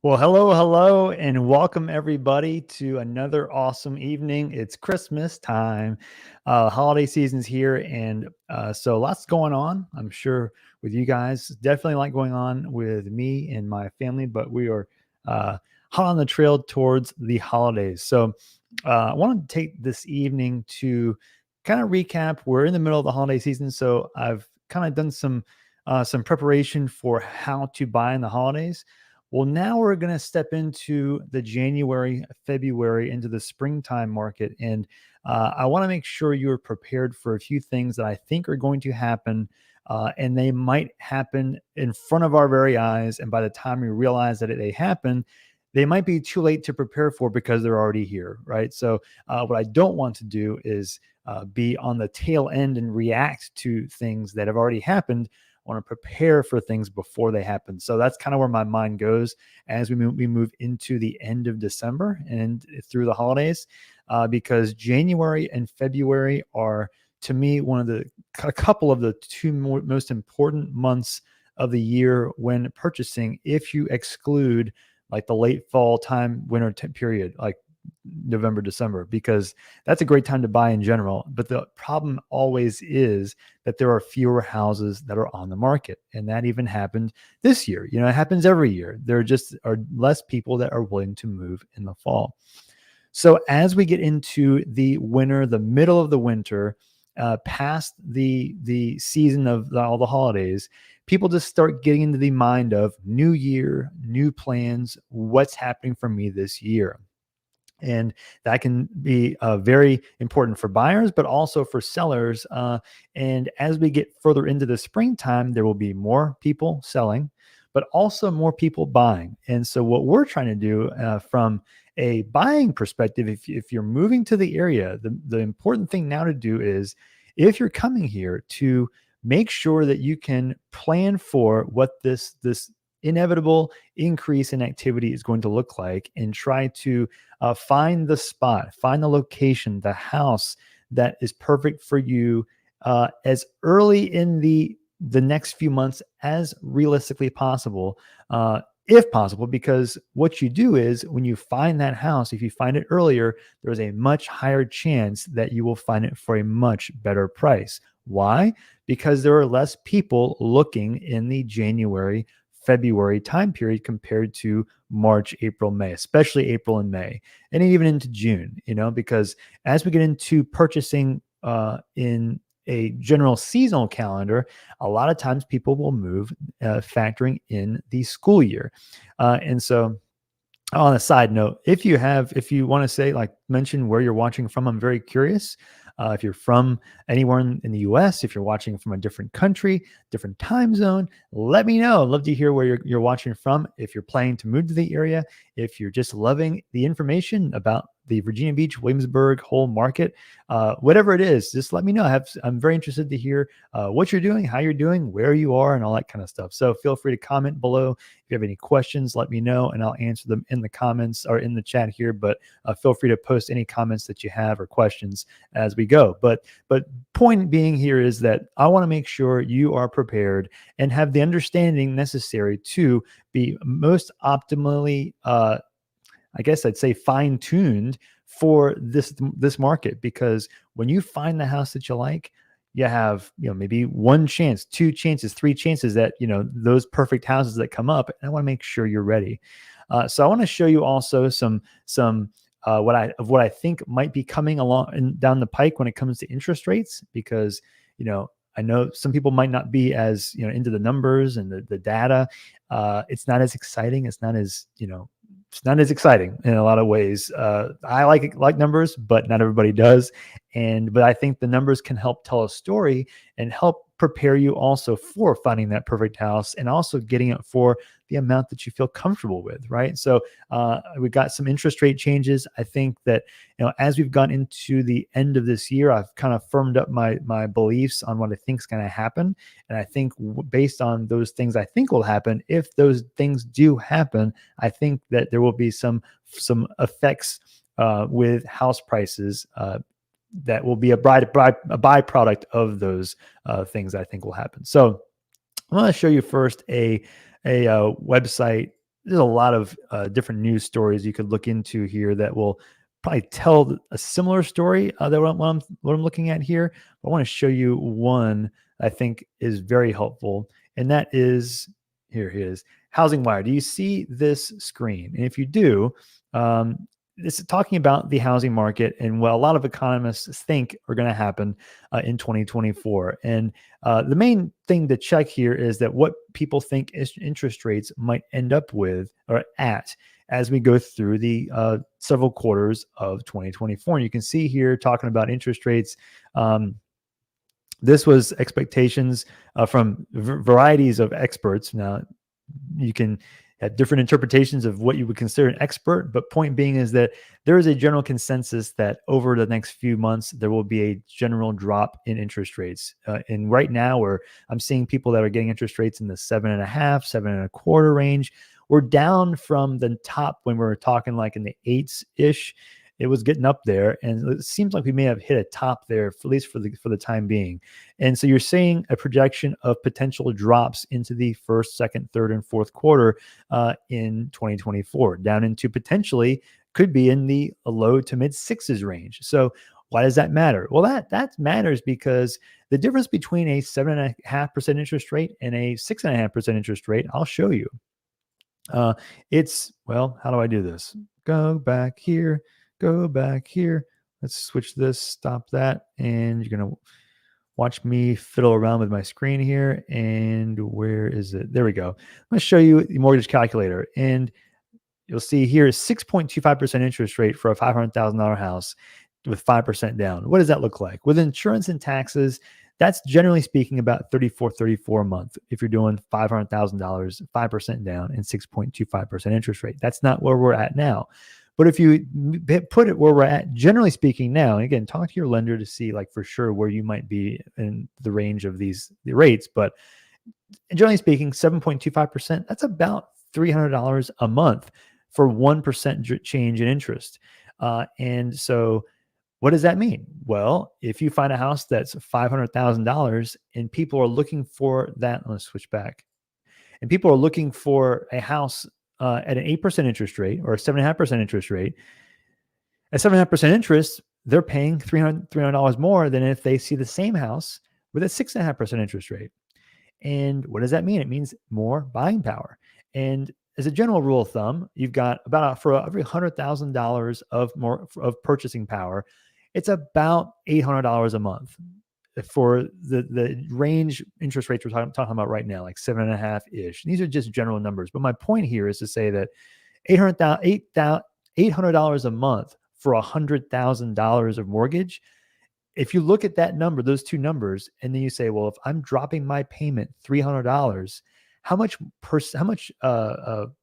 Well, hello, and welcome everybody to another awesome evening. It's Christmas time, holiday season's here, and so lots going on. I'm sure with you guys, definitely a lot going on with me and my family, but we are hot on the trail towards the holidays. So I want to take this evening to kind of recap. We're in the middle of the holiday season, so I've kind of done some preparation for how to buy in the holidays. Well, now we're going to step into the January, February, into the springtime market. And I want to make sure you're prepared for a few things that I think are going to happen. And they might happen in front of our very eyes. And by the time we realize that they happen, they might be too late to prepare for because they're already here, right? So, what I don't want to do is be on the tail end and react to things that have already happened. I want to prepare for things before they happen. So that's kind of where my mind goes as we move into the end of December and through the holidays, because January and February are, to me, a couple of the two most important months of the year when purchasing, if you exclude like the late fall time, winter period, like November, December, because that's a great time to buy in general. But the problem always is that there are fewer houses that are on the market. And that even happened this year. It happens every year. There just are less people that are willing to move in the fall. So as we get into the winter, the middle of the winter, past the season of all the holidays, people just start getting into the mind of new year, new plans, what's happening for me this year. And that can be very important for buyers, but also for sellers. And as we get further into the springtime, there will be more people selling, but also more people buying. And so what we're trying to do from a buying perspective, if you're moving to the area, the important thing now to do is, if you're coming here, to make sure that you can plan for what this inevitable increase in activity is going to look like, and try to find the spot, find the location, the house that is perfect for you as early in the next few months as realistically possible, if possible, because what you do is, when you find that house, if you find it earlier, there's a much higher chance that you will find it for a much better price. Why? Because there are less people looking in the January, February time period compared to March, April, May, especially April and May, and even into June, because as we get into purchasing in a general seasonal calendar, a lot of times people will move factoring in the school year. And so, on a side note, if you want to say, like, mention where you're watching from, I'm very curious. If you're from anywhere in the US, if you're watching from a different country, different time zone, let me know. I'd love to hear where you're watching from. If you're planning to move to the area, if you're just loving the information about the Virginia Beach, Williamsburg whole market, whatever it is, just let me know. I'm very interested to hear what you're doing, how you're doing, where you are, and all that kind of stuff. So feel free to comment below. If you have any questions, let me know, and I'll answer them in the comments or in the chat here. But feel free to post any comments that you have or questions as we go. But point being here is that I want to make sure you are prepared and have the understanding necessary to be most optimally, I guess I'd say, fine-tuned for this market. Because when you find the house that you like, you have, maybe one chance, two chances, three chances that, those perfect houses that come up. And I want to make sure you're ready. So I want to show you also some what I think might be coming along and down the pike when it comes to interest rates, because, I know some people might not be as, into the numbers and the data. It's not as exciting. It's not as exciting in a lot of ways. I like numbers, but not everybody does. But I think the numbers can help tell a story and help prepare you also for finding that perfect house, and also getting it for the amount that you feel comfortable with, right? So we've got some interest rate changes. I think that, as we've gone into the end of this year, I've kind of firmed up my beliefs on what I think is going to happen. And I think based on those things I think will happen, if those things do happen, I think that there will be some effects with house prices that will be a byproduct of those things I think will happen. So I'm going to show you first a website there's a lot of different news stories you could look into here that will probably tell a similar story that what I'm looking at here. But I want to show you one I think is very helpful, and that is here. It is Housing Wire. Do you see this screen? And if you do, this is talking about the housing market and what a lot of economists think are going to happen in 2024. And the main thing to check here is that what people think interest rates might end up with or at as we go through the several quarters of 2024. And you can see here talking about interest rates. This was expectations from varieties of experts. Now, you can have different interpretations of what you would consider an expert, but point being is that there is a general consensus that over the next few months, there will be a general drop in interest rates. And right now, I'm seeing people that are getting interest rates in the 7.5%, 7.25% range. We're down from the top when we were talking like in the 8s-ish. It was getting up there, and it seems like we may have hit a top there, at least for the time being. And so you're seeing a projection of potential drops into the first, second, third, and fourth quarter in 2024, down into potentially could be in the low to mid 6s range. So why does that matter? Well, that matters because the difference between a 7.5% interest rate and a 6.5% interest rate, I'll show you. Well, how do I do this? Go back here. Go back here. Let's switch this, stop that. And you're going to watch me fiddle around with my screen here. And where is it? There we go. I'm going to show you the mortgage calculator. And you'll see here is 6.25% interest rate for a $500,000 house with 5% down. What does that look like? With insurance and taxes, that's generally speaking about $34 a month. If you're doing $500,000, 5% down and 6.25% interest rate. That's not where we're at now. But if you put it where we're at, generally speaking now, and again, talk to your lender to see like for sure where you might be in the range of the rates. But generally speaking, 7.25%, that's about $300 a month for 1% change in interest. And so what does that mean? Well, if you find a house that's $500,000 and people are looking for that, let's switch back. And people are looking for a house at an 8% interest rate or a 7.5% interest rate. At 7.5% interest, they're paying $300 more than if they see the same house with a 6.5% interest rate. And what does that mean? It means more buying power. And as a general rule of thumb, you've got about for every $100,000 of purchasing power, it's about $800 a month for the range interest rates we're talking about right now, like 7.5-ish. These are just general numbers. But my point here is to say that $800 a month for $100,000 of mortgage. If you look at that number, those two numbers, and then you say, well, if I'm dropping my payment $300, how much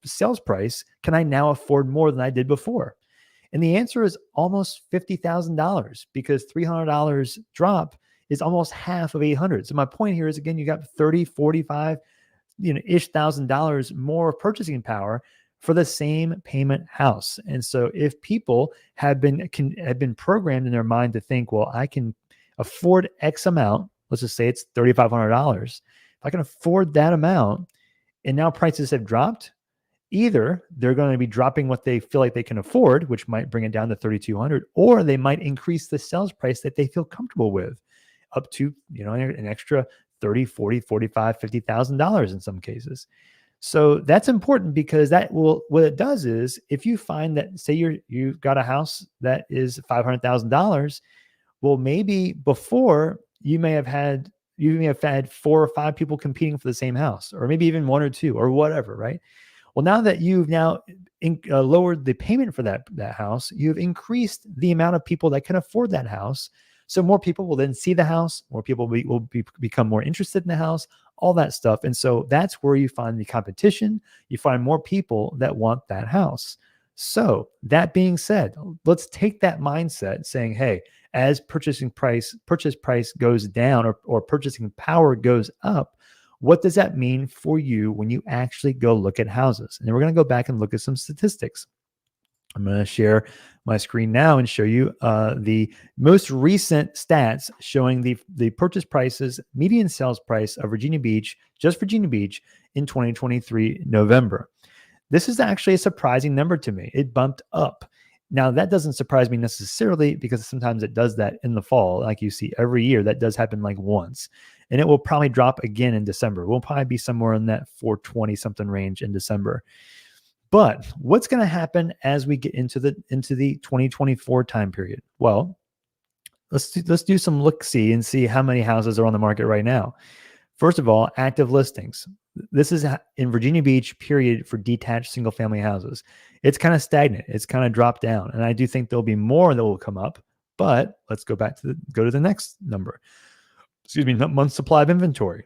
sales price can I now afford more than I did before? And the answer is almost $50,000 because $300 drop is almost half of 800. So my point here is, again, you got 30, 45, ish $1,000 more purchasing power for the same payment house. And so if people have been programmed in their mind to think, well, I can afford X amount, let's just say it's $3,500. If I can afford that amount and now prices have dropped, either they're going to be dropping what they feel like they can afford, which might bring it down to $3,200, or they might increase the sales price that they feel comfortable with up to, an extra $30,000, $40,000, $45,000, $50,000 in some cases. So that's important because what it does is if you find that, say you've got a house that is $500,000, well, maybe before you may have had 4 or 5 people competing for the same house, or maybe even 1 or 2 or whatever, right? Well, now that you've lowered the payment for that house, you've increased the amount of people that can afford that house. So more people will then see the house, more people will become more interested in the house, all that stuff. And so that's where you find the competition. You find more people that want that house. So that being said, let's take that mindset saying, hey, as purchase price goes down or purchasing power goes up, what does that mean for you when you actually go look at houses? And then we're going to go back and look at some statistics. I'm going to share my screen now and show you the most recent stats showing the purchase prices, median sales price of Virginia Beach, just Virginia Beach in 2023 November. This is actually a surprising number to me. It bumped up. Now, that doesn't surprise me necessarily because sometimes it does that in the fall. Like you see every year, that does happen like once. And it will probably drop again in December. We'll probably be somewhere in that 420 something range in December. But what's going to happen as we get into the 2024 time period? Well, let's do some look-see and see how many houses are on the market right now. First of all, active listings. This is in Virginia Beach, period, for detached single-family houses. It's kind of stagnant. It's kind of dropped down. And I do think there'll be more that will come up. But let's go back to the next number. Excuse me, month supply of inventory.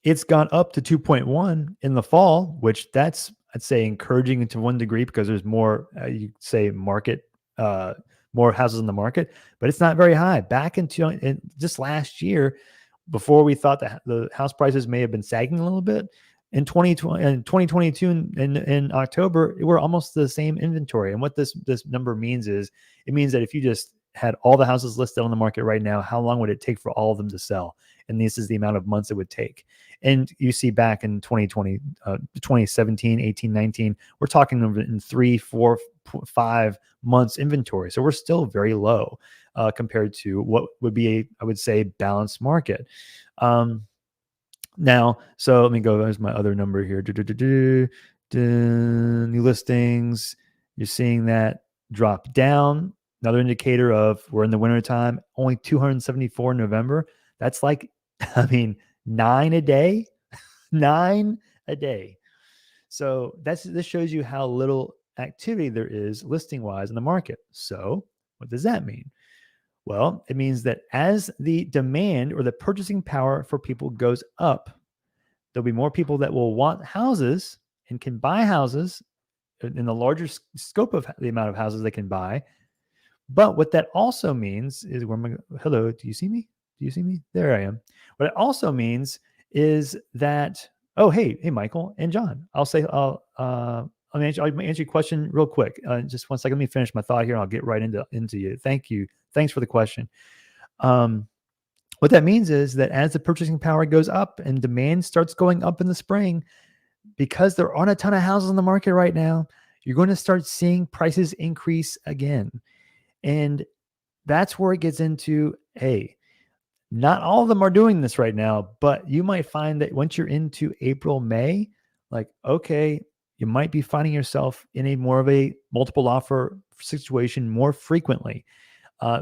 It's gone up to 2.1 in the fall, which that's, I'd say, encouraging to one degree because there's more, you say, market, more houses in the market, but it's not very high. Back in just last year, before we thought that the house prices may have been sagging a little bit, in 2020 and 2022 in October, we're almost the same inventory. And what this number means is, it means that if you just had all the houses listed on the market right now, how long would it take for all of them to sell? And this is the amount of months it would take. And you see back in 2020, 2017, 18, 19, we're talking in 3, 4, 5 months inventory. So we're still very low compared to what would be I would say, balanced market. Now, so let me go. There's my other number here. New listings. You're seeing that drop down. Another indicator of we're in the wintertime. Only 274 in November. That's like, 9 a day. 9 a day. So this shows you how little activity there is listing wise in the market. So what does that mean? Well, it means that as the demand or the purchasing power for people goes up, there'll be more people that will want houses and can buy houses in the larger scope of the amount of houses they can buy. But what that also means is, hello, do you see me? Do you see me? There I am. What it also means is that, hey, Michael and John, I'll answer your question real quick. Just one second. Let me finish my thought here, and I'll get right into you. Thank you. Thanks for the question. What that means is that as the purchasing power goes up and demand starts going up in the spring, because there aren't a ton of houses on the market right now, you're going to start seeing prices increase again. And that's where it gets into, hey, not all of them are doing this right now, but you might find that once you're into April, May, like, okay, you might be finding yourself in a more of a multiple offer situation more frequently.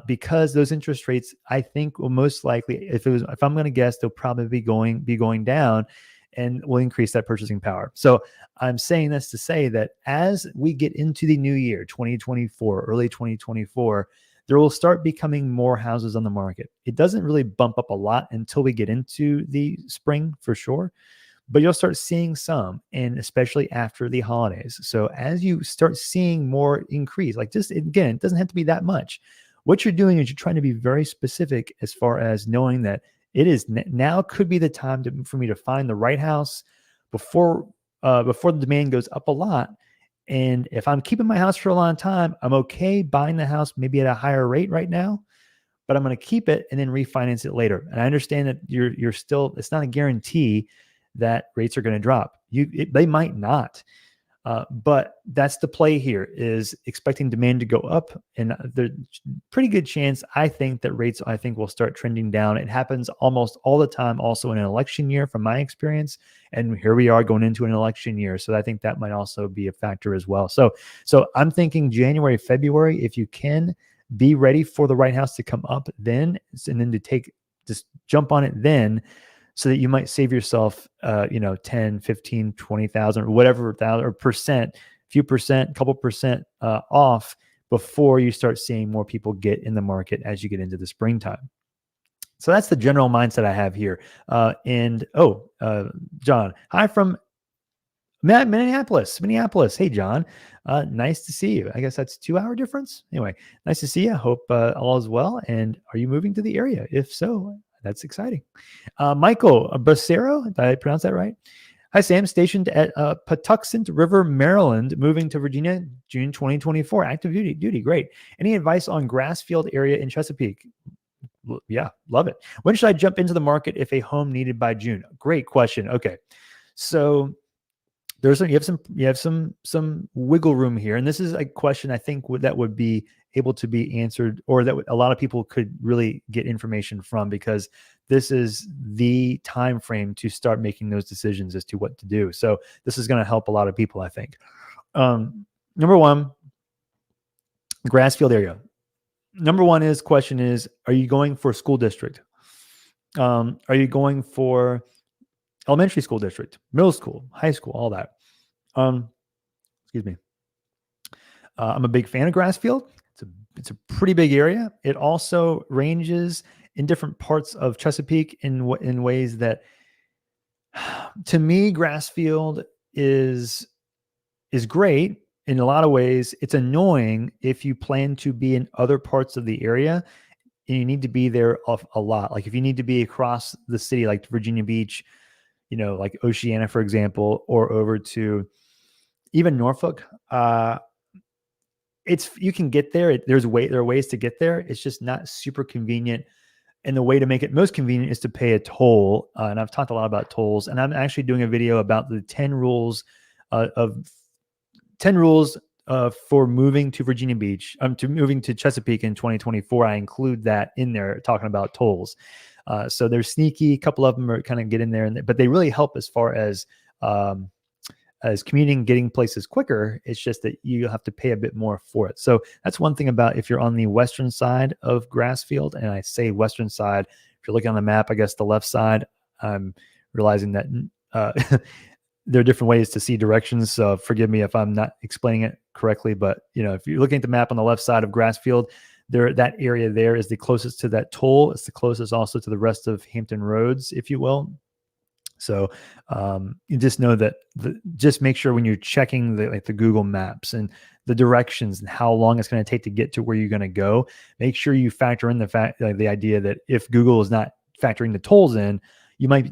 Because those interest rates, I think, will most likely, if I'm going to guess, they'll probably be going down, and will increase that purchasing power. So I'm saying this to say that as we get into the new year, 2024, early 2024, there will start becoming more houses on the market. It doesn't really bump up a lot until we get into the spring for sure, but you'll start seeing some, and especially after the holidays. So as you start seeing more increase, like, just again, it doesn't have to be that much. What you're doing is you're trying to be very specific as far as knowing that it is now could be the time for me to find the right house before the demand goes up a lot. And if I'm keeping my house for a long time, I'm okay buying the house maybe at a higher rate right now, but I'm going to keep it and then refinance it later. And I understand that you're still, it's not a guarantee that rates are going to drop. They might not. But that's the play here, is expecting demand to go up, and there's pretty good chance, I think, that rates, will start trending down. It happens almost all the time also in an election year from my experience. And here we are going into an election year. So I think that might also be a factor as well. So I'm thinking January, February, if you can be ready for the right house to come up then, and then just jump on it then, so that you might save yourself, 10, 15, 20,000 or whatever thousand or percent, couple percent off before you start seeing more people get in the market as you get into the springtime. So that's the general mindset I have here. John, hi from Minneapolis. Hey, John, nice to see you. I guess that's 2-hour difference. Anyway, nice to see you. I hope all is well. And are you moving to the area? If so, that's exciting. Michael Bracero, did I pronounce that right? Hi, Sam. Stationed at Patuxent River, Maryland, moving to Virginia, June 2024. Active duty. Great. Any advice on Grassfield area in Chesapeake? Yeah, love it. When should I jump into the market if a home needed by June? Great question. Okay. So you have some wiggle room here. And this is a question I think that would be able to be answered, or that a lot of people could really get information from, because this is the time frame to start making those decisions as to what to do. So this is going to help a lot of people, I think. Number one, Grassfield area. Number one question is, are you going for school district? Are you going for elementary school district, middle school, high school, all that? Excuse me. I'm a big fan of Grassfield. It's a pretty big area. It also ranges in different parts of Chesapeake in ways that, to me, Grassfield is great in a lot of ways. It's annoying if you plan to be in other parts of the area and you need to be there a lot. Like if you need to be across the city, like Virginia Beach, like Oceana, for example, or over to even Norfolk. You can get there. There are ways to get there. It's just not super convenient. And the way to make it most convenient is to pay a toll. And I've talked a lot about tolls, and I'm actually doing a video about the 10 rules for moving to Virginia Beach, to moving to Chesapeake in 2024. I include that in there, talking about tolls. So they're sneaky. A couple of them are kind of get in there, but they really help as far as commuting, getting places quicker. It's just that you have to pay a bit more for it. So that's one thing about if you're on the western side of Grassfield, and I say western side, if you're looking on the map, I guess the left side. I'm realizing that there are different ways to see directions. So forgive me if I'm not explaining it correctly, but if you're looking at the map on the left side of Grassfield, that area there is the closest to that toll. It's the closest also to the rest of Hampton Roads, if you will. So you just know that just make sure when you're checking the Google Maps and the directions and how long it's going to take to get to where you're going to go, make sure you factor in the idea that if Google is not factoring the tolls in, you might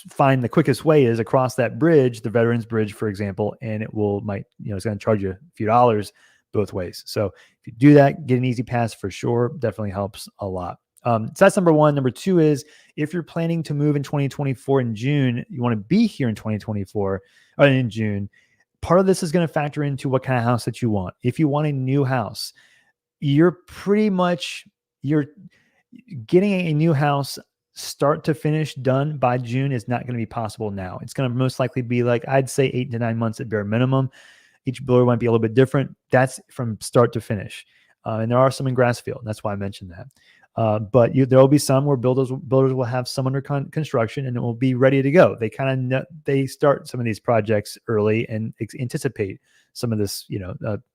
find the quickest way is across that bridge, the Veterans Bridge, for example, and it's going to charge you a few dollars both ways. So if you do that, get an easy pass for sure. Definitely helps a lot. So that's number one. Number two is, if you're planning to move in 2024 in June, you want to be here in 2024 or in June, part of this is going to factor into what kind of house that you want. If you want a new house, you're getting a new house start to finish done by June is not going to be possible now. It's going to most likely be I'd say 8 to 9 months at bare minimum. Each builder might be a little bit different. That's from start to finish. And there are some in Grassfield. That's why I mentioned that. But there will be some where builders will have some under construction and it will be ready to go. They start some of these projects early and anticipate some of this,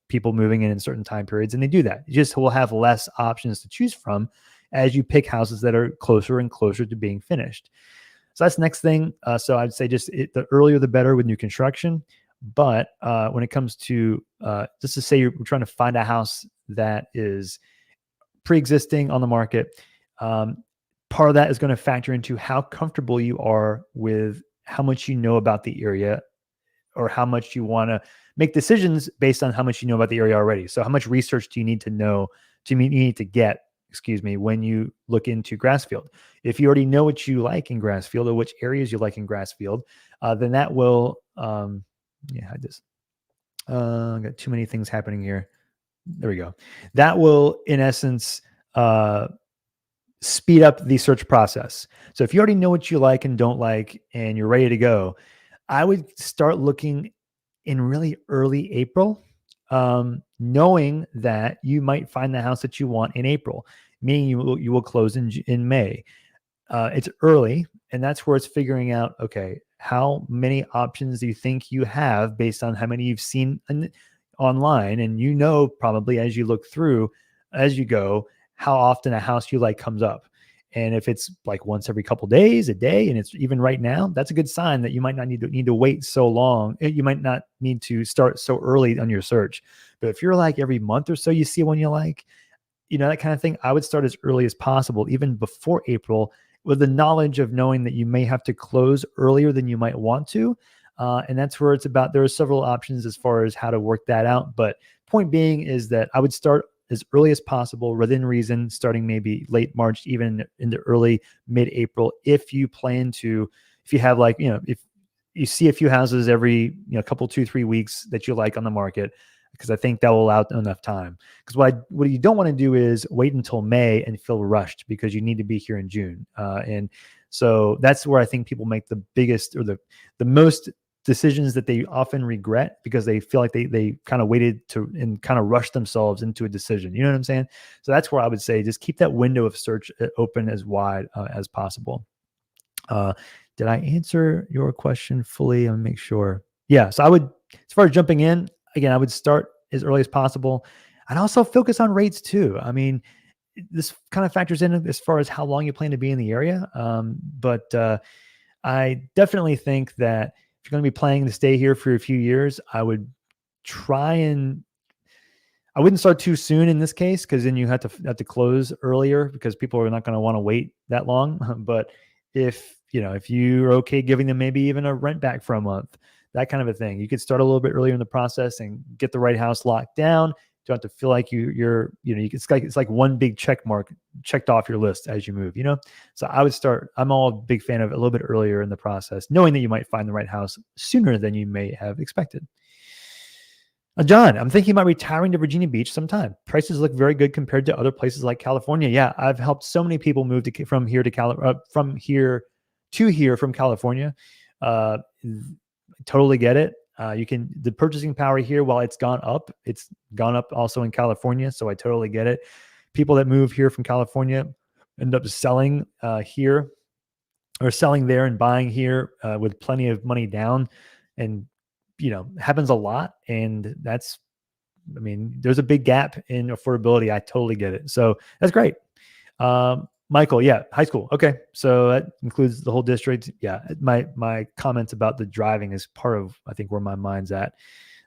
people moving in certain time periods, and they do that. You just will have less options to choose from as you pick houses that are closer and closer to being finished. So that's the next thing. So I'd say the earlier the better with new construction. But when it comes to just to say you're trying to find a house that is pre-existing on the market, part of that is going to factor into how comfortable you are with how much you know about the area, or how much you want to make decisions based on how much you know about the area already. So how much research do you need to know when you look into Grassfield? If you already know what you like in Grassfield, or which areas you like in Grassfield, then that will I got too many things happening here. There we go. That will, in essence, speed up the search process. So if you already know what you like and don't like, and you're ready to go, I would start looking in really early April, knowing that you might find the house that you want in April, meaning you will close in May. It's early, and that's where it's figuring out, okay, how many options do you think you have based on how many you've seen online, and probably as you look through, as you go, how often a house you like comes up. And if it's like once every couple days, a day, and it's even right now, that's a good sign that you might not need to wait so long. You might not need to start so early on your search. But if you're like every month or so you see one you like, that kind of thing, I would start as early as possible, even before April, with the knowledge of knowing that you may have to close earlier than you might want to. And that's where it's about. There are several options as far as how to work that out. But point being is that I would start as early as possible, within reason, starting maybe late March, even in the early mid-April, if you plan to, if you have you see a few houses every couple 2-3 weeks that you like on the market, because I think that will allow enough time. Because what you don't want to do is wait until May and feel rushed because you need to be here in June. And so that's where I think people make the biggest or the most decisions that they often regret, because they feel like they kind of waited to and kind of rushed themselves into a decision. You know what I'm saying? So that's where I would say just keep that window of search open as wide as possible. Did I answer your question fully? I'll make sure. Yeah. So I would, as far as jumping in, again, I would start as early as possible. I'd also focus on rates too. I mean, this kind of factors in as far as how long you plan to be in the area. But I definitely think that if you're going to be planning to stay here for a few years, I would I wouldn't start too soon in this case, because then you have to close earlier, because people are not going to want to wait that long. But if you're okay giving them maybe even a rent back for a month, that kind of a thing, you could start a little bit earlier in the process and get the right house locked down. You don't have to feel like it's like one big check mark checked off your list as you move, So I would start, I'm all a big fan of a little bit earlier in the process, knowing that you might find the right house sooner than you may have expected. John, I'm thinking about retiring to Virginia Beach sometime. Prices look very good compared to other places like California. Yeah, I've helped so many people move from here to California. Totally get it. The purchasing power here, while it's gone up also in California. So I totally get it. People that move here from California end up selling here, or selling there and buying here with plenty of money down, and happens a lot. And there's a big gap in affordability. I totally get it. So that's great. Michael, yeah, high school. Okay. So that includes the whole district. Yeah. My comments about the driving is part of, I think, where my mind's at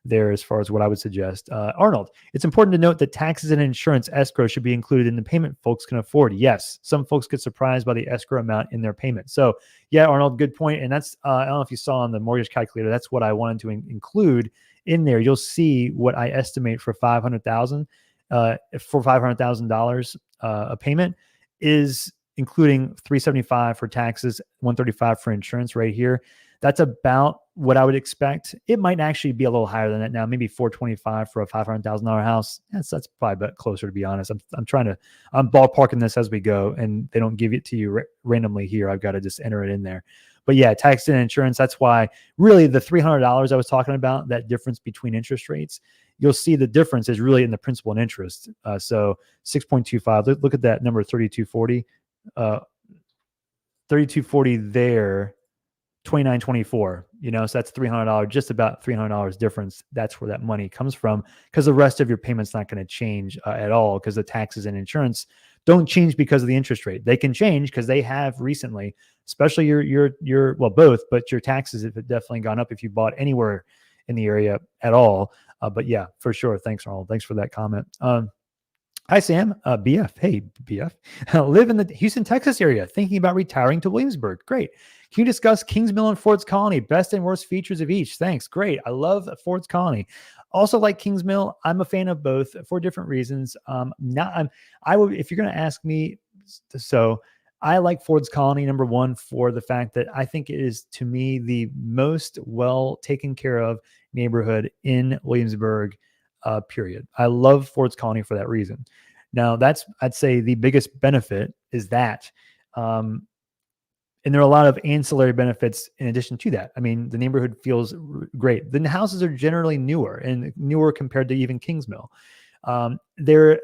there as far as what I would suggest. Arnold, it's important to note that taxes and insurance escrow should be included in the payment folks can afford. Yes. Some folks get surprised by the escrow amount in their payment. So yeah, Arnold, good point. And that's, I don't know if you saw on the mortgage calculator, that's what I wanted to include in there. You'll see what I estimate for $500,000 a payment is including $375 for taxes, $135 for insurance right here. That's about what I would expect. It might actually be a little higher than that now, maybe $425 for a $500,000 house. That's probably a bit closer, to be honest. I'm ballparking this as we go, and they don't give it to you randomly here. I've got to just enter it in there. But yeah, tax and insurance, that's why really the $300 I was talking about, that difference between interest rates, you'll see the difference is really in the principal and interest. So 6.25, look at that number, 3240. 3240 there, 2924, so that's $300, just about $300 difference. That's where that money comes from, because the rest of your payment's not going to change at all, because the taxes and insurance don't change because of the interest rate. They can change because they have recently, especially your well, both, but your taxes have definitely gone up if you bought anywhere in the area at all. But yeah, for sure. Thanks, Arnold. Thanks for that comment. Hi, Sam. BF. Hey, BF. Live in the Houston, Texas area. Thinking about retiring to Williamsburg. Great. Can you discuss Kings Mill and Ford's Colony? Best and worst features of each. Thanks. Great. I love Ford's Colony. Also like Kings Mill. I'm a fan of both for different reasons. If you're going to ask me, so I like Ford's Colony, number one, for the fact that I think it is, to me, the most well taken care of neighborhood in Williamsburg, period. I love Ford's Colony for that reason. Now, I'd say the biggest benefit is that. And there are a lot of ancillary benefits in addition to that. I mean, the neighborhood feels great. The houses are generally newer compared to even Kings Mill. There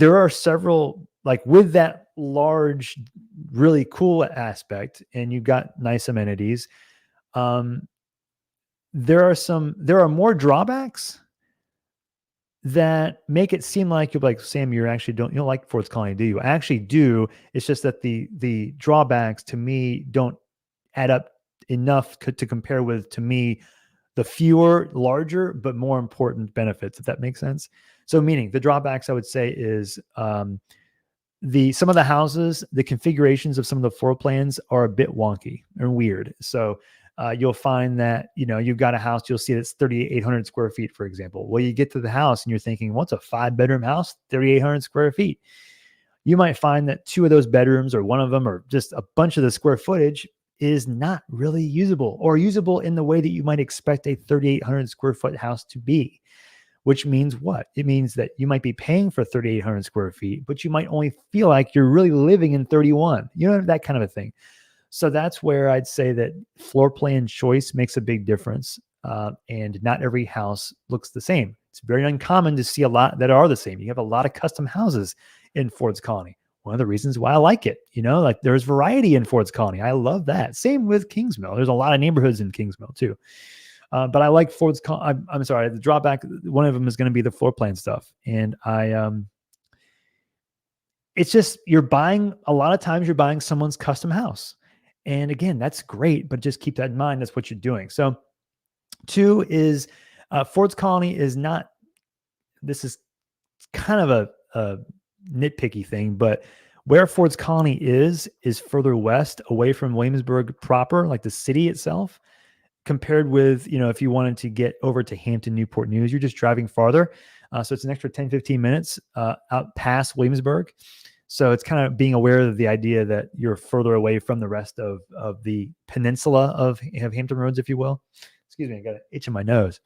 are several, like, with that large, really cool aspect, and you've got nice amenities. There are more drawbacks that make it seem like you're like, Sam, you don't like Ford's Colony, do you? I actually do. It's just that the drawbacks to me don't add up enough to compare with, to me, the fewer, larger, but more important benefits, if that makes sense. So meaning the drawbacks, I would say, is some of the houses, the configurations of some of the floor plans are a bit wonky and weird. So you'll find that, you've got a house, you'll see it's 3,800 square feet, for example. Well, you get to the house and you're thinking, what's a 5-bedroom house, 3,800 square feet? You might find that 2 of those bedrooms, or one of them, or just a bunch of the square footage is not really usable, or usable in the way that you might expect a 3,800 square foot house to be. Which means what? It means that you might be paying for 3,800 square feet, but you might only feel like you're really living in 31, that kind of a thing. So that's where I'd say that floor plan choice makes a big difference. And not every house looks the same. It's very uncommon to see a lot that are the same. You have a lot of custom houses in Ford's Colony. One of the reasons why I like it, like there's variety in Ford's Colony. I love that. Same with Kingsmill. There's a lot of neighborhoods in Kingsmill too. But I like Ford's. I'm sorry. The drawback, one of them is going to be the floor plan stuff, and it's just you're buying a lot of times you're buying someone's custom house, and again, that's great, but just keep that in mind. That's what you're doing. So, 2 is Ford's Colony is not. This is kind of a nitpicky thing, but where Ford's Colony is further west, away from Williamsburg proper, like the city itself. Compared with, if you wanted to get over to Hampton, Newport News, you're just driving farther. So it's an extra 10, 15 minutes out past Williamsburg. So it's kind of being aware of the idea that you're further away from the rest of the peninsula of Hampton Roads, if you will. Excuse me, I got an itch in my nose.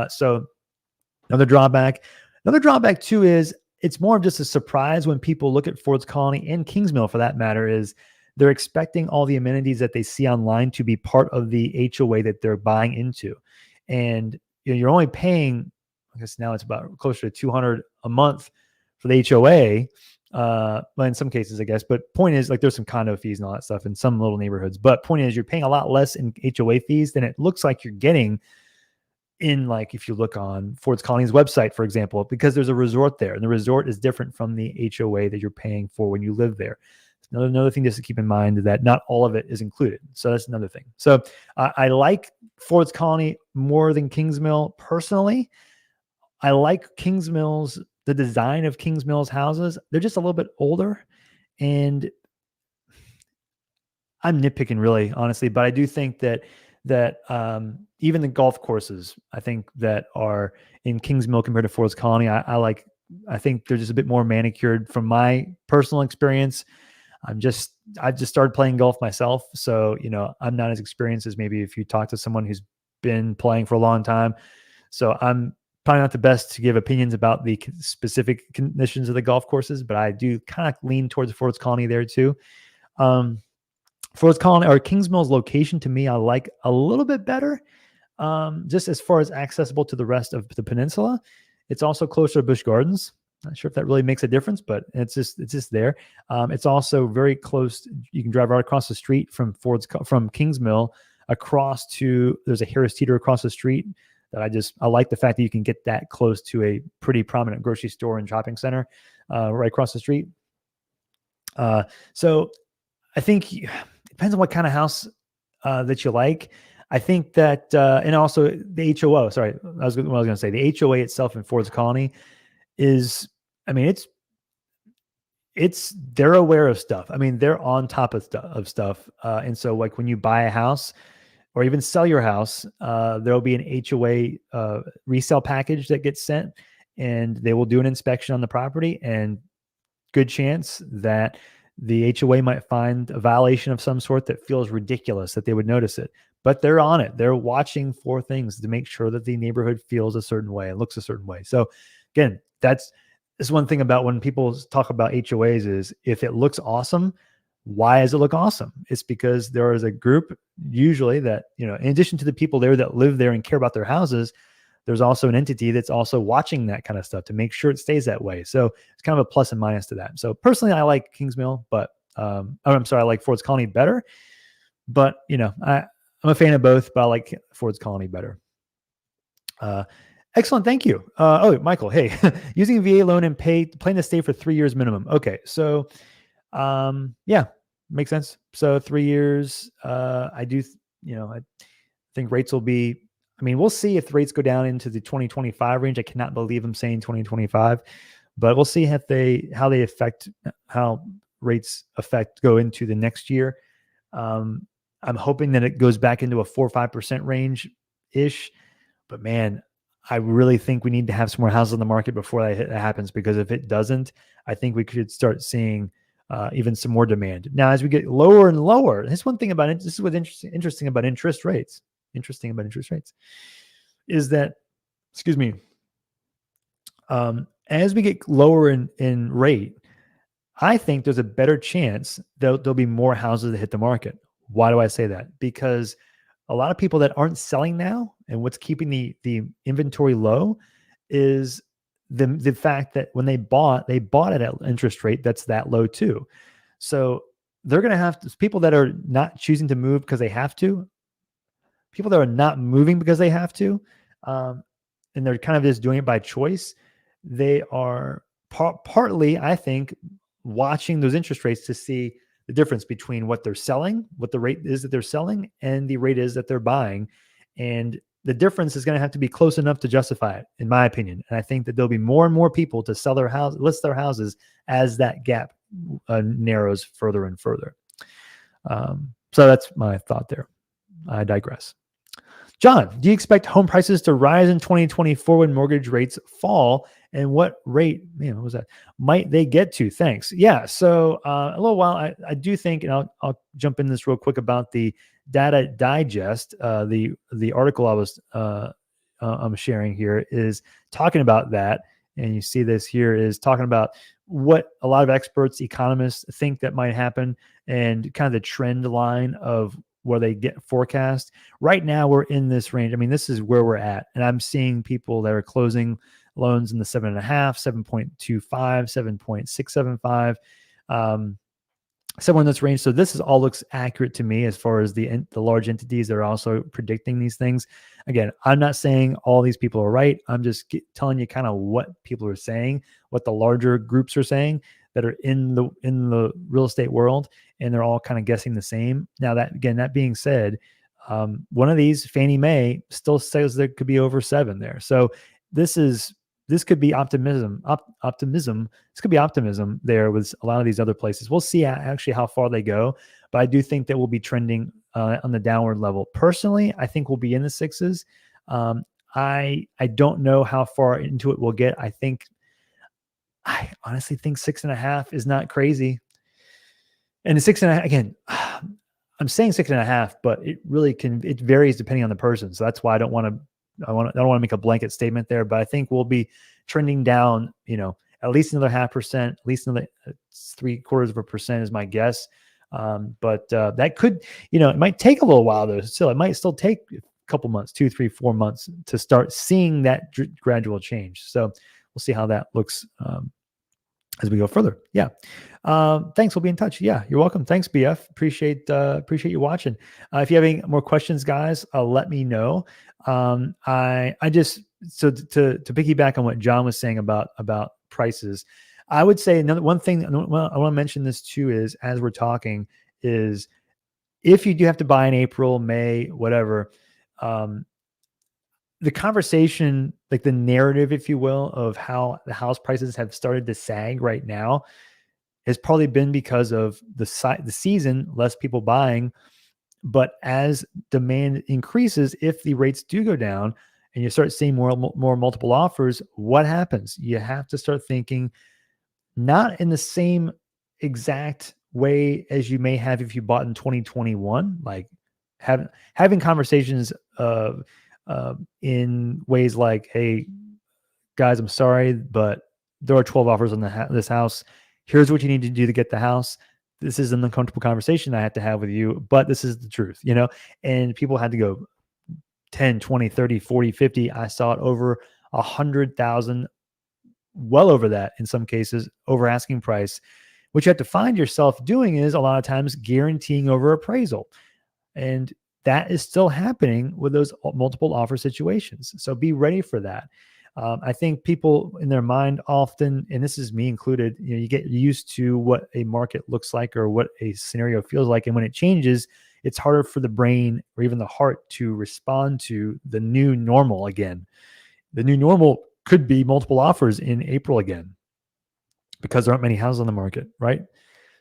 So another drawback too is it's more of just a surprise when people look at Ford's Colony and Kingsmill for that matter is they're expecting all the amenities that they see online to be part of the HOA that they're buying into. And you're only paying, I guess now it's about closer to $200 a month for the HOA. Well, in some cases, I guess, but point is like there's some condo fees and all that stuff in some little neighborhoods. But point is you're paying a lot less in HOA fees than it looks like you're getting in, like, if you look on Ford's Colony's website, for example, because there's a resort there and the resort is different from the HOA that you're paying for when you live there. Another thing just to keep in mind is that not all of it is included. So that's another thing. So I like Ford's Colony more than Kingsmill personally. I like the design of Kingsmill's houses. They're just a little bit older, and I'm nitpicking really, honestly, but I do think that even the golf courses, I think that are in Kingsmill compared to Ford's Colony, I think they're just a bit more manicured from my personal experience. I've just started playing golf myself. So, I'm not as experienced as maybe if you talk to someone who's been playing for a long time. So I'm probably not the best to give opinions about the specific conditions of the golf courses, but I do kind of lean towards Ford's Colony there too. Ford's Colony or Kingsmill's location to me, I like a little bit better. Just as far as accessible to the rest of the peninsula. It's also closer to Busch Gardens. Not sure if that really makes a difference, but it's just there. It's also very close. You can drive right across the street from Kingsmill across to, there's a Harris Teeter across the street that I like the fact that you can get that close to a pretty prominent grocery store and shopping center right across the street. So I think it depends on what kind of house that you like. I think that, and also the HOA, sorry, what I was going to say, the HOA itself in Ford's Colony is, they're aware of stuff. They're on top of stuff. And so like when you buy a house or even sell your house, there'll be an HOA resale package that gets sent, and they will do an inspection on the property, and good chance that the HOA might find a violation of some sort that feels ridiculous that they would notice it. But they're on it. They're watching for things to make sure that the neighborhood feels a certain way and looks a certain way. So again, that's one thing about when people talk about HOAs is if it looks awesome, why does it look awesome? It's because there is a group usually that, in addition to the people there that live there and care about their houses, there's also an entity that's also watching that kind of stuff to make sure it stays that way. So it's kind of a plus and minus to that. So personally, I like Kingsmill, but I like Ford's Colony better. But I'm a fan of both, but I like Ford's Colony better. Excellent. Thank you. Michael, hey, using a VA loan and plan to stay for 3 years minimum. Okay. So, yeah, makes sense. So 3 years, I think rates will be, we'll see if rates go down into the 2025 range. I cannot believe I'm saying 2025, but we'll see how rates go into the next year. I'm hoping that it goes back into a 4 or 5% range ish, but man, I really think we need to have some more houses on the market before that happens, because if it doesn't, I think we could start seeing even some more demand. Now, as we get lower and lower, this is one thing about it. This is what's interesting about interest rates. Interesting about interest rates is that, excuse me, as we get lower in rate, I think there's a better chance there'll be more houses that hit the market. Why do I say that? Because a lot of people that aren't selling now, and what's keeping the inventory low is the fact that when they bought at an interest rate that's that low too. So they're going to have to, people that are not choosing to move because they have to, people that are not moving because they have to, and they're kind of just doing it by choice. They are partly, I think, watching those interest rates to see the difference between what they're selling, what the rate is that they're selling, and the rate is that they're buying. And the difference is going to have to be close enough to justify it, in my opinion. And I think that there'll be more and more people to sell their house, list their houses as that gap narrows further and further. So that's my thought there. I digress. John, do you expect home prices to rise in 2024 when mortgage rates fall? And what rate, what was that, might they get to? Thanks. Yeah. So a little while, I do think, and I'll jump in this real quick about the Data Digest. The article I was I'm sharing here is talking about that. And you see this here is talking about what a lot of experts, economists think that might happen, and kind of the trend line of where they get forecast. Right now, we're in this range. I mean, this is where we're at. And I'm seeing people that are closing loans in the 7.5, 7.25, 7.675, somewhere in this range. So this is all looks accurate to me as far as the large entities that are also predicting these things. Again, I'm not saying all these people are right. I'm just telling you kind of what people are saying, what the larger groups are saying that are in the real estate world, and they're all kind of guessing the same. Now, that being said, one of these, Fannie Mae, still says there could be over 7 there. So this could be optimism. This could be optimism there with a lot of these other places. We'll see actually how far they go, but I do think that we'll be trending on the downward level. Personally, I think we'll be in the 6s. I don't know how far into it we'll get. I honestly think 6.5 is not crazy. And the 6.5, again, I'm saying 6.5, but it really it varies depending on the person. So that's why I don't want to make a blanket statement there, but I think we'll be trending down, at least another 0.5%, at least another 0.75% is my guess. But that could, it might take a little while though. Still, it might still take a couple months, 2, 3, 4 months to start seeing that gradual change. So we'll see how that looks as we go further. Yeah. Thanks. We'll be in touch. Yeah, you're welcome. Thanks, BF. Appreciate you watching. If you have any more questions, guys, let me know. I just, so to piggyback on what John was saying about prices, I would say one thing I want to mention this too is, as we're talking, is if you do have to buy in April, May, whatever, the conversation, like the narrative, if you will, of how the house prices have started to sag right now has probably been because of the season, less people buying. But as demand increases, if the rates do go down and you start seeing more multiple offers, what happens? You have to start thinking not in the same exact way as you may have if you bought in 2021, like having conversations in ways like, hey, guys, I'm sorry, but there are 12 offers on this house. Here's what you need to do to get the house. This is an uncomfortable conversation I have to have with you, but this is the truth, and people had to go 10, 20, 30, 40, 50. I saw it over 100,000, well over that in some cases, over asking price. What you have to find yourself doing is a lot of times guaranteeing over appraisal. And that is still happening with those multiple offer situations. So be ready for that. I think people in their mind often, and this is me included, you get used to what a market looks like or what a scenario feels like. And when it changes, it's harder for the brain or even the heart to respond to the new normal again. The new normal could be multiple offers in April again because there aren't many houses on the market, right?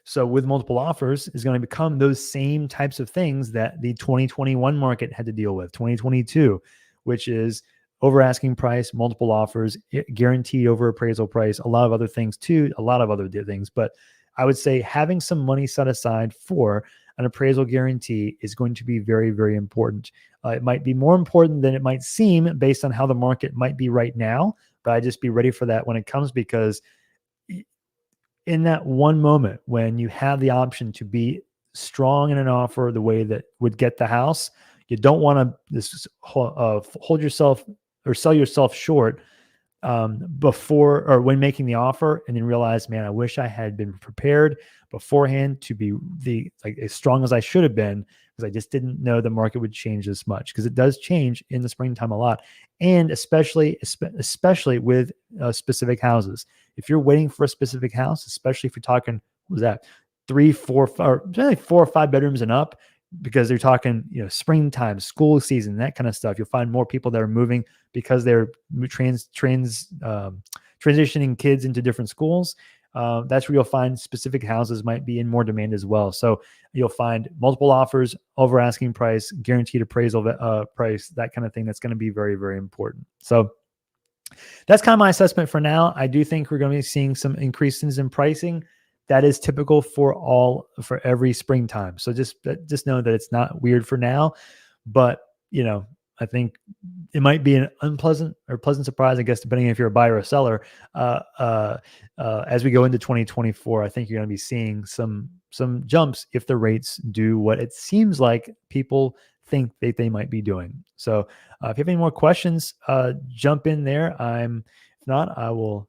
So with multiple offers is going to become those same types of things that the 2021 market had to deal with, 2022, which is over asking price, multiple offers, guaranteed over appraisal price, a lot of other things too, a lot of other things. But I would say having some money set aside for an appraisal guarantee is going to be very, very important. It might be more important than it might seem based on how the market might be right now, but I just be ready for that when it comes, because in that one moment when you have the option to be strong in an offer the way that would get the house, you don't want to hold yourself or sell yourself short before or when making the offer, and then realize, man, I wish I had been prepared beforehand to be as strong as I should have been, because I just didn't know the market would change this much, because it does change in the springtime a lot, and especially with specific houses. If you're waiting for a specific house, especially if you're talking, what was that, 3, 4, or generally 4 or 5 bedrooms and up, because they're talking, springtime, school season, that kind of stuff. You'll find more people that are moving because they're transitioning kids into different schools. That's where you'll find specific houses might be in more demand as well. So you'll find multiple offers, over asking price, guaranteed appraisal price, that kind of thing. That's going to be very, very important. So that's kind of my assessment for now. I do think we're going to be seeing some increases in pricing. That is typical for every springtime. So just know that it's not weird for now, but I think it might be an unpleasant or pleasant surprise, I guess, depending if you're a buyer or a seller. As we go into 2024, I think you're going to be seeing some jumps if the rates do what it seems like people think that they might be doing. So if you have any more questions, jump in there. If not, I will,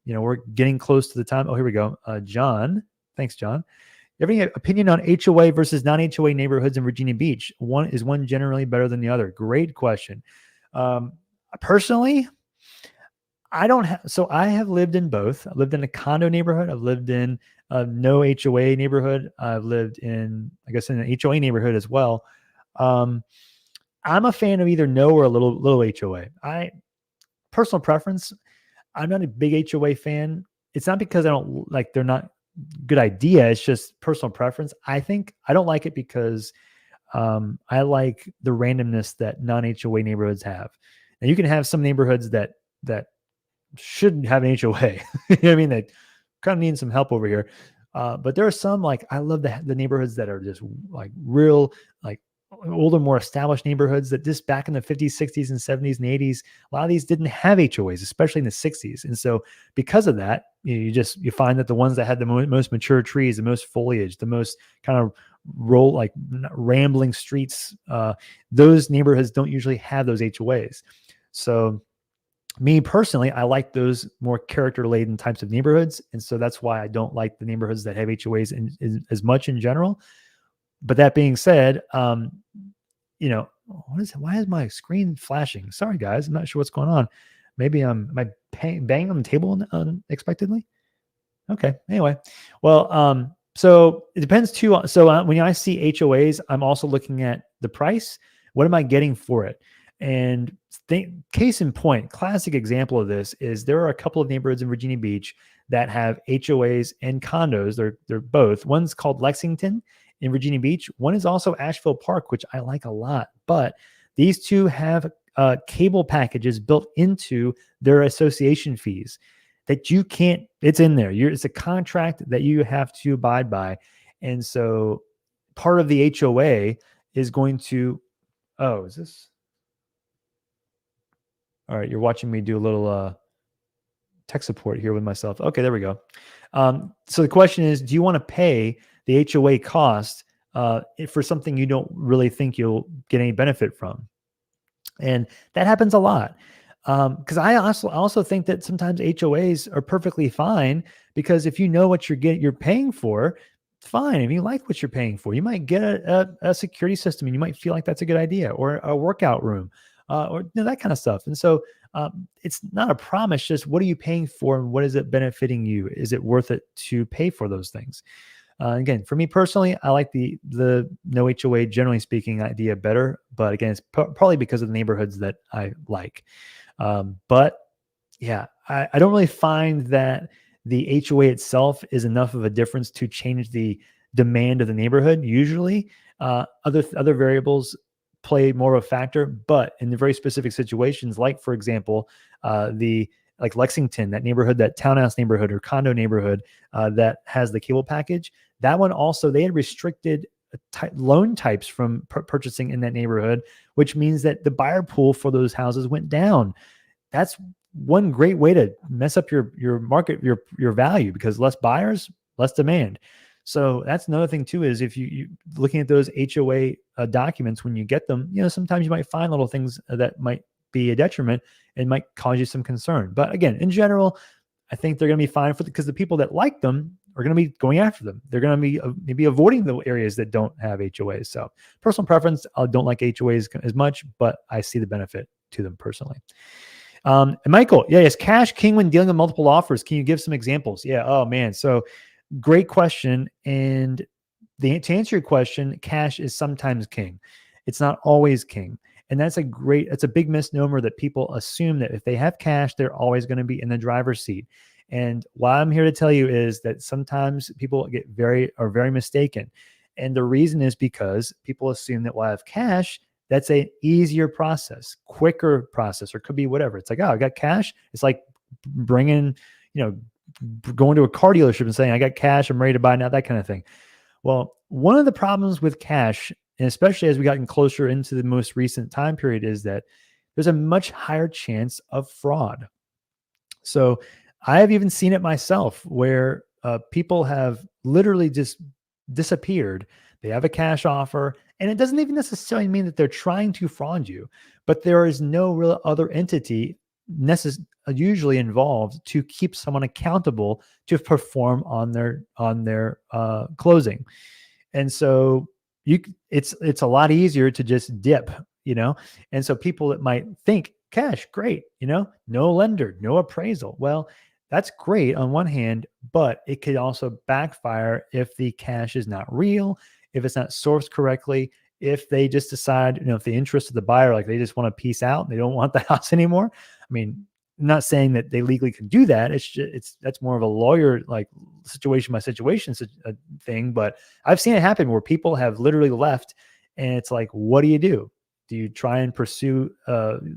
we're getting close to the time. Oh, here we go. John. Thanks, John. You have any opinion on HOA versus non-HOA neighborhoods in Virginia Beach? Is one generally better than the other? Great question. Personally, I don't have, so I have lived in both. I lived in a condo neighborhood. I've lived in a no HOA neighborhood. I've lived in, I guess, in an HOA neighborhood as well. I'm a fan of either no or a little HOA. Personal preference, I'm not a big HOA fan. It's not because I don't like, they're not good idea. It's just personal preference. I think I don't like it because I like the randomness that non-HOA neighborhoods have. And you can have some neighborhoods that shouldn't have an HOA. I mean, they kind of need some help over here. But there are some, like, I love the neighborhoods that are just like real, like older, more established neighborhoods that just back in the 50s, 60s, and 70s and 80s, a lot of these didn't have HOAs, especially in the 60s. And so because of that, you find that the ones that had the most mature trees, the most foliage, the most kind of rambling streets, those neighborhoods don't usually have those HOAs. So me personally, I like those more character-laden types of neighborhoods. And so that's why I don't like the neighborhoods that have HOAs as much in general. But that being said, why is my screen flashing? Sorry, guys. I'm not sure what's going on. Maybe am I banging on the table unexpectedly? Okay. Anyway, well, so it depends too. So when I see HOAs, I'm also looking at the price. What am I getting for it? And case in point, classic example of this is there are a couple of neighborhoods in Virginia Beach that have HOAs and condos. They're both. One's called Lexington in Virginia Beach. One is also Asheville Park, which I like a lot. But these two have cable packages built into their association fees that you can't. It's in there. It's a contract that you have to abide by, and so part of the HOA is going to. Oh, is this? All right, you're watching me do a little tech support here with myself. Okay, there we go. So the question is, do you want to pay the HOA cost for something you don't really think you'll get any benefit from? And that happens a lot. Because I also think that sometimes HOAs are perfectly fine, because if you know what you're paying for, it's fine. If you like what you're paying for, you might get a security system and you might feel like that's a good idea, or a workout room. Or that kind of stuff. And so it's not a problem. It's just, what are you paying for, and what is it benefiting you? Is it worth it to pay for those things? Again, for me personally, I like the no HOA, generally speaking, idea better. But again, it's probably because of the neighborhoods that I like. But yeah, I don't really find that the HOA itself is enough of a difference to change the demand of the neighborhood. Usually, other variables play more of a factor, but in the very specific situations, like for example, the like Lexington, that neighborhood, that townhouse neighborhood or condo neighborhood that has the cable package. That one also, they had restricted loan types from purchasing in that neighborhood, which means that the buyer pool for those houses went down. That's one great way to mess up your market, your value, because less buyers, less demand. So that's another thing too, is if you looking at those HOA documents when you get them, sometimes you might find little things that might be a detriment and might cause you some concern. But again, in general, I think they're going to be fine because the people that like them are going to be going after them. They're going to be maybe avoiding the areas that don't have HOAs. So personal preference, I don't like HOAs as much, but I see the benefit to them personally. And Michael, is cash king when dealing with multiple offers? Can you give some examples? Yeah. Oh man. So great question. And to answer your question, cash is sometimes king. It's not always king. And that's a big misnomer that people assume that if they have cash, they're always going to be in the driver's seat. And what I'm here to tell you is that sometimes people are very mistaken. And the reason is because people assume that while I have cash, that's an easier process, quicker process, or could be whatever. It's like, oh, I got cash. It's like bringing, going to a car dealership and saying, I got cash, I'm ready to buy now, that kind of thing. Well, one of the problems with cash, and especially as we gotten closer into the most recent time period, is that there's a much higher chance of fraud. So I have even seen it myself where people have literally just disappeared. They have a cash offer, and it doesn't even necessarily mean that they're trying to fraud you, but there is no real other entity usually involved to keep someone accountable to perform on their closing. And so it's a lot easier to just dip, and so people that might think cash, great, no lender, no appraisal. Well, that's great on one hand, but it could also backfire if the cash is not real, if it's not sourced correctly, if they just decide, if the interest of the buyer, like they just want to peace out and they don't want the house anymore. I mean, I'm not saying that they legally can do that. That's more of a lawyer, like situation by situation thing. But I've seen it happen where people have literally left, and it's like, what do you do? Do you try and pursue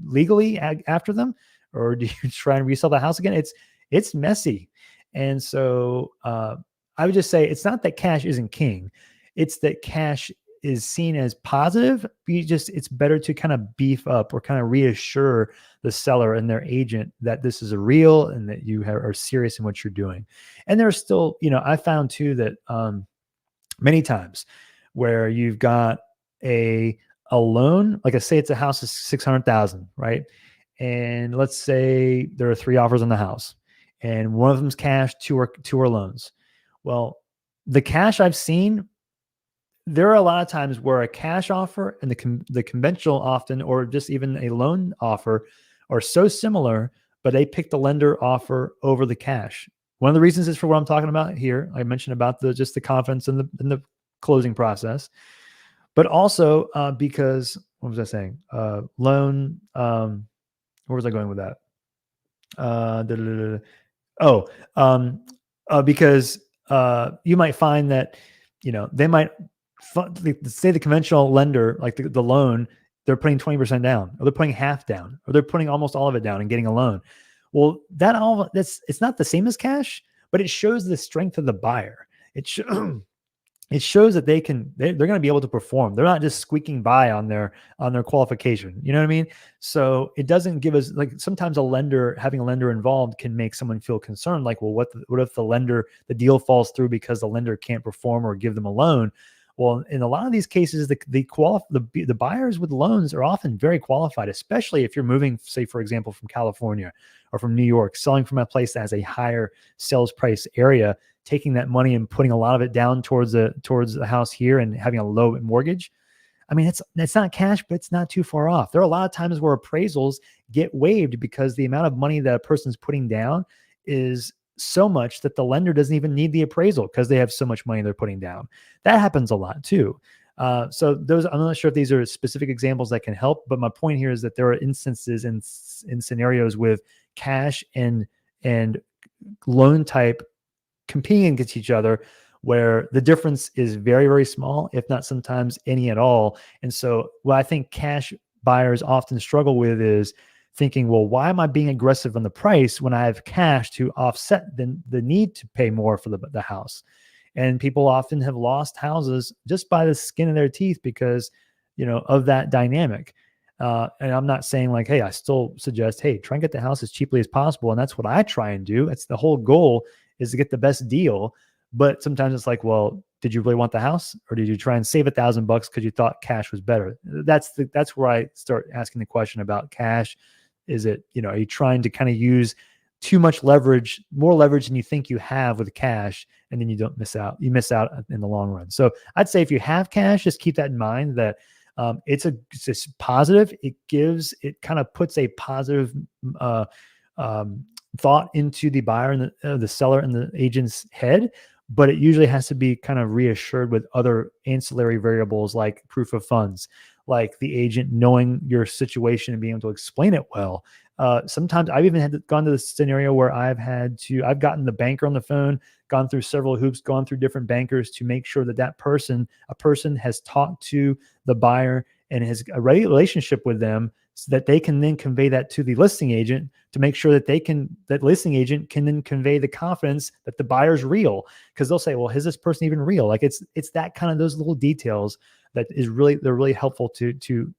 legally after them, or do you try and resell the house again? It's messy. And so I would just say it's not that cash isn't king. It's that cash is seen as positive. It's better to kind of beef up or kind of reassure the seller and their agent that this is a real and that you are serious in what you're doing. And there's still, I found too that many times where you've got a loan, like I say, it's a house is $600,000, right? And let's say there are 3 offers on the house, and one of them's cash, two are loans. Well, the cash I've seen, there are a lot of times where a cash offer and the conventional often, or just even a loan offer, are so similar, but they pick the lender offer over the cash. One of the reasons is for what I'm talking about here. I mentioned about the confidence in the closing process, but also because, what was I saying? Loan. Where was I going with that? Because you might find that, they might say the conventional lender, like the loan, they're putting 20% down, or they're putting half down, or they're putting almost all of it down and getting a loan. Well, it's not the same as cash, but it shows the strength of the buyer. It shows that they're going to be able to perform. They're not just squeaking by on their qualification. You know what I mean? So it doesn't give us, like, sometimes having a lender involved can make someone feel concerned. Like, well, what if the deal falls through because the lender can't perform or give them a loan? Well, in a lot of these cases, the buyers with loans are often very qualified, especially if you're moving, say, for example, from California or from New York, selling from a place that has a higher sales price area, taking that money and putting a lot of it down towards the house here and having a low mortgage. I mean, it's not cash, but it's not too far off. There are a lot of times where appraisals get waived because the amount of money that a person's putting down is so much that the lender doesn't even need the appraisal because they have so much money they're putting down. That happens a lot too. So I'm not sure if these are specific examples that can help, but my point here is that there are instances in scenarios with cash and loan type competing against each other where the difference is very, very small, if not sometimes any at all. And so what I think cash buyers often struggle with is thinking, well, why am I being aggressive on the price when I have cash to offset the need to pay more for the house? And people often have lost houses just by the skin of their teeth because, of that dynamic. And I'm not saying like, hey, I still suggest, hey, try and get the house as cheaply as possible. And that's what I try and do. It's the whole goal is to get the best deal. But sometimes it's like, well, did you really want the house, or did you try and save $1,000 because you thought cash was better? That's where I start asking the question about cash. Is it, are you trying to kind of use too much leverage, more leverage than you think you have with cash, and then you miss out in the long run. So I'd say if you have cash, just keep that in mind that it's positive. It kind of puts a positive thought into the buyer and the seller and the agent's head, but it usually has to be kind of reassured with other ancillary variables like proof of funds, like the agent knowing your situation and being able to explain it well. Sometimes I've even gone to the scenario where I've gotten the banker on the phone, gone through several hoops, gone through different bankers to make sure that a person has talked to the buyer and has a relationship with them, so that they can then convey that to the listing agent to make sure that listing agent can then convey the confidence that the buyer's real. Because they'll say, well, is this person even real? Like it's that kind of those little details that they're really helpful to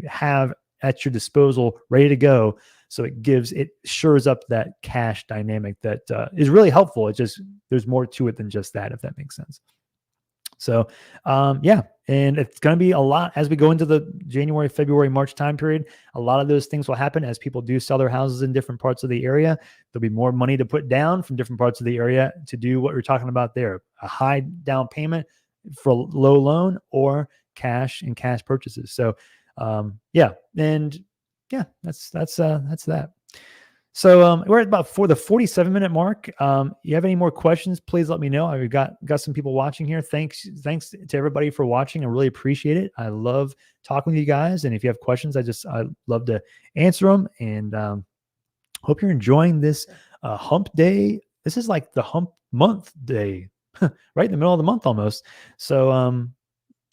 have at your disposal, ready to go. So it shores up that cash dynamic that is really helpful. There's more to it than just that, if that makes sense. So, and it's going to be a lot as we go into the January, February, March time period. A lot of those things will happen as people do sell their houses in different parts of the area. There'll be more money to put down from different parts of the area to do what we're talking about there: a high down payment for low loan, or cash and cash purchases. So, that's that. So we're at about the 47-minute mark. You have any more questions, please let me know. I've got some people watching here. Thanks to everybody for watching. I really appreciate it. I love talking with you guys. And if you have questions, I love to answer them. And hope you're enjoying this hump day. This is like the hump month day, right in the middle of the month almost. So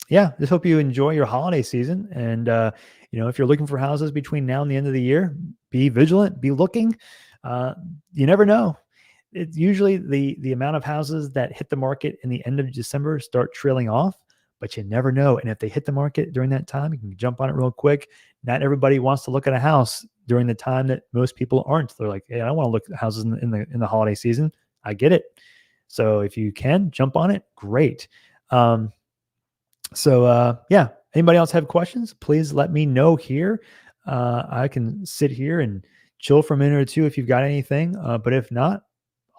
just hope you enjoy your holiday season. And if you're looking for houses between now and the end of the year, be vigilant, be looking. You never know. It's usually the amount of houses that hit the market in the end of December start trailing off, but you never know. And if they hit the market during that time, you can jump on it real quick. Not everybody wants to look at a house during the time that most people aren't. They're like, hey, I don't want to look at houses in the holiday season. I get it. So if you can jump on it, great. Anybody else have questions? Please let me know here. I can sit here and chill for a minute or two if you've got anything. But if not,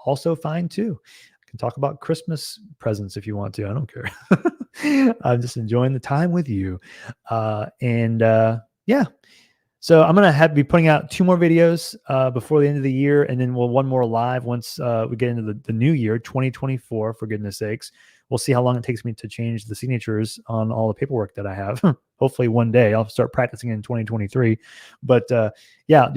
also fine too. I can talk about Christmas presents if you want to. I don't care. I'm just enjoying the time with you. So I'm going to be putting out 2 more videos before the end of the year, and then one more live once we get into the new year, 2024, for goodness sakes. We'll see how long it takes me to change the signatures on all the paperwork that I have. Hopefully one day I'll start practicing in 2023. But do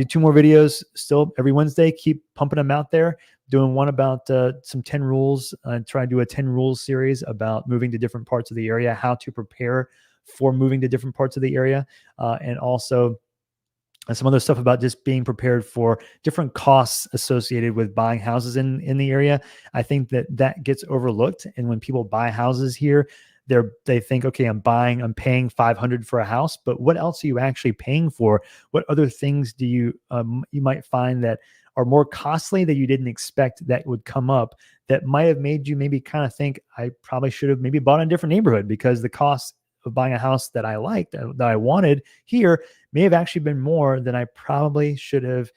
2 more videos still every Wednesday. Keep pumping them out there. Doing one about some 10 rules. Try to do a 10 rules series about moving to different parts of the area, how to prepare for moving to different parts of the area, and also some other stuff about just being prepared for different costs associated with buying houses in the area. I think that gets overlooked. And when people buy houses here, they think, okay, I'm paying $500 for a house, but what else are you actually paying for? What other things do you might find that are more costly that you didn't expect that would come up, that might have made you maybe kind of think, I probably should have maybe bought in a different neighborhood, because the cost of buying a house that I liked, that I wanted here, may have actually been more than I probably should have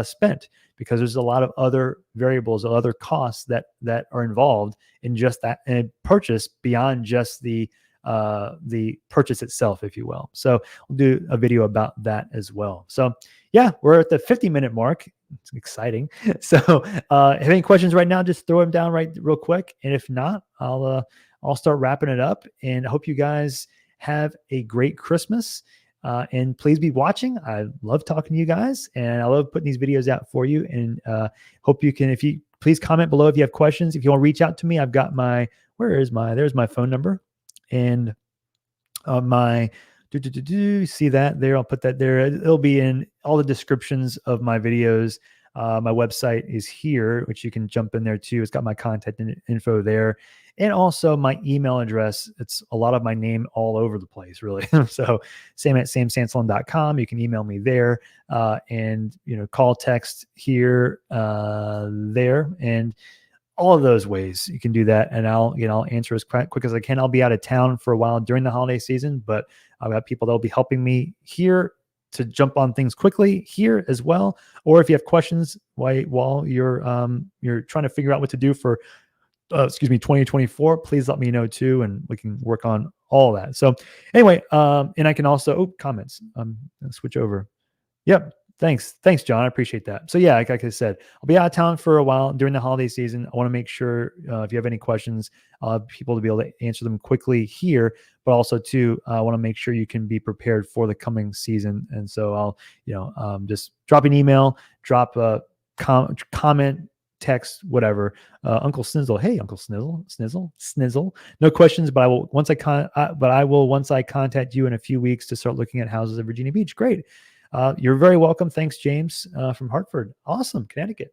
spent, because there's a lot of other variables, other costs that are involved in just that and purchase beyond just the purchase itself, if you will. So we'll do a video about that as well. So we're at the 50-minute mark. It's exciting. So have any questions right now, just throw them down real quick. And if not, I'll start wrapping it up, and I hope you guys have a great Christmas. And please be watching. I love talking to you guys, and I love putting these videos out for you. And hope you can, please comment below if you have questions. If you want to reach out to me, I've got there's my phone number, and my See that there? I'll put that there. It'll be in all the descriptions of my videos. My website is here, which you can jump in there too. It's got my contact info there. And also my email address. It's a lot of my name all over the place, really. So sam@samsansalon.com. You can email me there, and call, text here, there, and all of those ways you can do that. And I'll answer as quick as I can. I'll be out of town for a while during the holiday season, but I've got people that'll be helping me here to jump on things quickly here as well. Or if you have questions while you're trying to figure out what to do for 2024, please let me know too, and we can work on all that. So anyway, and I can also comments. Switch over. Yep. Thanks, John. I appreciate that. So yeah, like I said, I'll be out of town for a while during the holiday season. I want to make sure if you have any questions, people to be able to answer them quickly here, but also too, I want to make sure you can be prepared for the coming season. And so I'll, just drop an email, drop a comment, text, whatever. Uncle Snizzle, hey, Uncle Snizzle. No questions, but I will once I contact you in a few weeks to start looking at houses at Virginia Beach. Great. You're very welcome. Thanks, James, from Hartford. Awesome. Connecticut.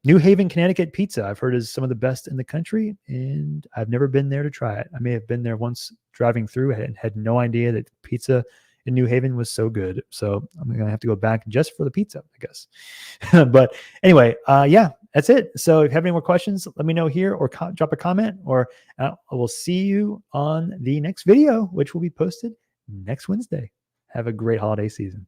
New Haven, Connecticut pizza, I've heard, is some of the best in the country, and I've never been there to try it. I may have been there once driving through and had no idea that pizza in New Haven was so good. So I'm going to have to go back just for the pizza, I guess. But anyway, yeah, that's it. So if you have any more questions, let me know here, or drop a comment, or I will see you on the next video, which will be posted next Wednesday. Have a great holiday season.